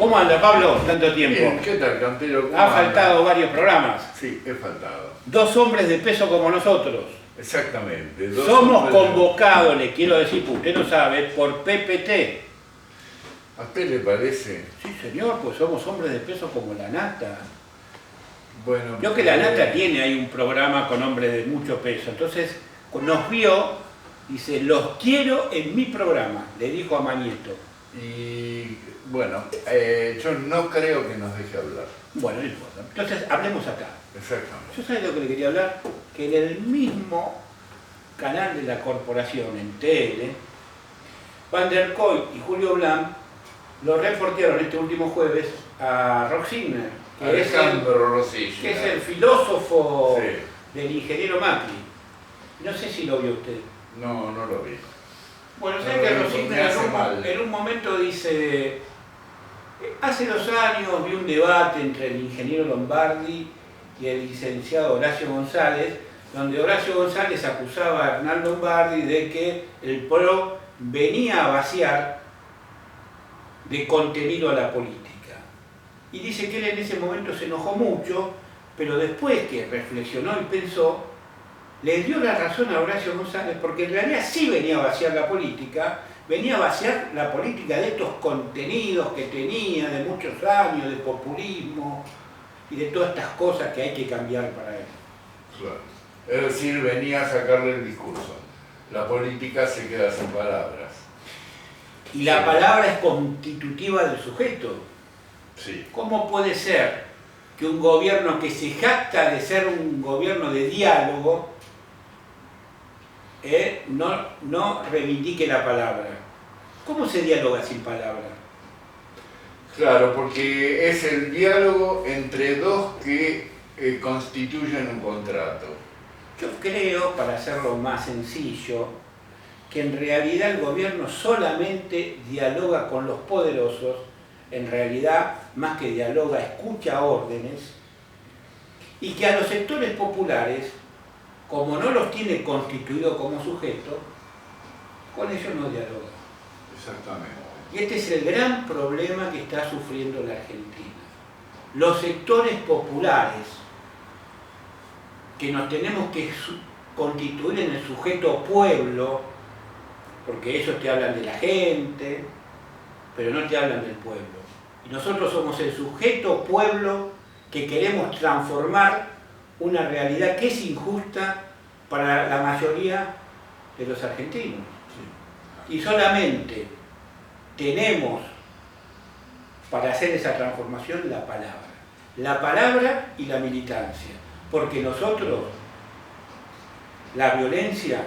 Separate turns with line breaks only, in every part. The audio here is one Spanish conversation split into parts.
¿Cómo anda, Pablo? Tanto tiempo.
Bien, ¿qué tal, Campero?
Ha faltado varios programas.
Sí, he faltado.
Dos hombres de peso como nosotros.
Exactamente.
Somos convocados, le quiero decir, porque usted no sabe, por PPT.
¿A usted le parece?
Sí, señor, pues somos hombres de peso como la nata.
Bueno,
Yo que la nata tiene ahí un programa con hombres de mucho peso. Entonces nos vio, dice, los quiero en mi programa, le dijo a Mañeto.
Y bueno, yo no creo que nos deje hablar.
Bueno, no importa. Entonces hablemos acá.
Exactamente.
Yo sabía lo que le quería hablar, que en el mismo canal de la corporación, en TL, Van der Koy y Julio Blanc lo reportearon este último jueves a Roxiner, que es el filósofo del ingeniero Macri. No sé si lo vio usted.
No, no lo vi.
Bueno, sabe que Roxiner en un momento dice, hace 2 años vi un debate entre el ingeniero Lombardi y el licenciado Horacio González, donde Horacio González acusaba a Hernán Lombardi de que el PRO venía a vaciar de contenido a la política. Y dice que él en ese momento se enojó mucho, pero después que reflexionó y pensó, le dio la razón a Horacio González, porque en realidad sí venía a vaciar la política, venía a vaciar la política de estos contenidos que tenía de muchos años, de populismo y de todas estas cosas que hay que cambiar para él.
Claro. Es decir, venía a sacarle el discurso. La política se queda sin palabras.
Y la palabra es constitutiva del sujeto.
Sí.
¿Cómo puede ser que un gobierno que se jacta de ser un gobierno de diálogo no reivindique la palabra? ¿Cómo se dialoga sin palabra?
Claro, porque es el diálogo entre dos que constituyen un contrato.
Yo creo, para hacerlo más sencillo, que en realidad el gobierno solamente dialoga con los poderosos, en realidad, más que dialoga, escucha órdenes, y que a los sectores populares, como no los tiene constituidos como sujetos, con ellos no dialoga.
Exactamente.
Y este es el gran problema que está sufriendo la Argentina. Los sectores populares, que nos tenemos que constituir en el sujeto pueblo, porque ellos te hablan de la gente, pero no te hablan del pueblo. Y nosotros somos el sujeto pueblo que queremos transformar una realidad que es injusta para la mayoría de los argentinos. Y solamente tenemos para hacer esa transformación la palabra y la militancia, porque nosotros la violencia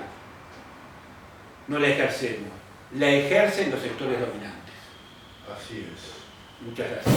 no la ejercemos, la ejercen los sectores dominantes.
Así es.
Muchas gracias.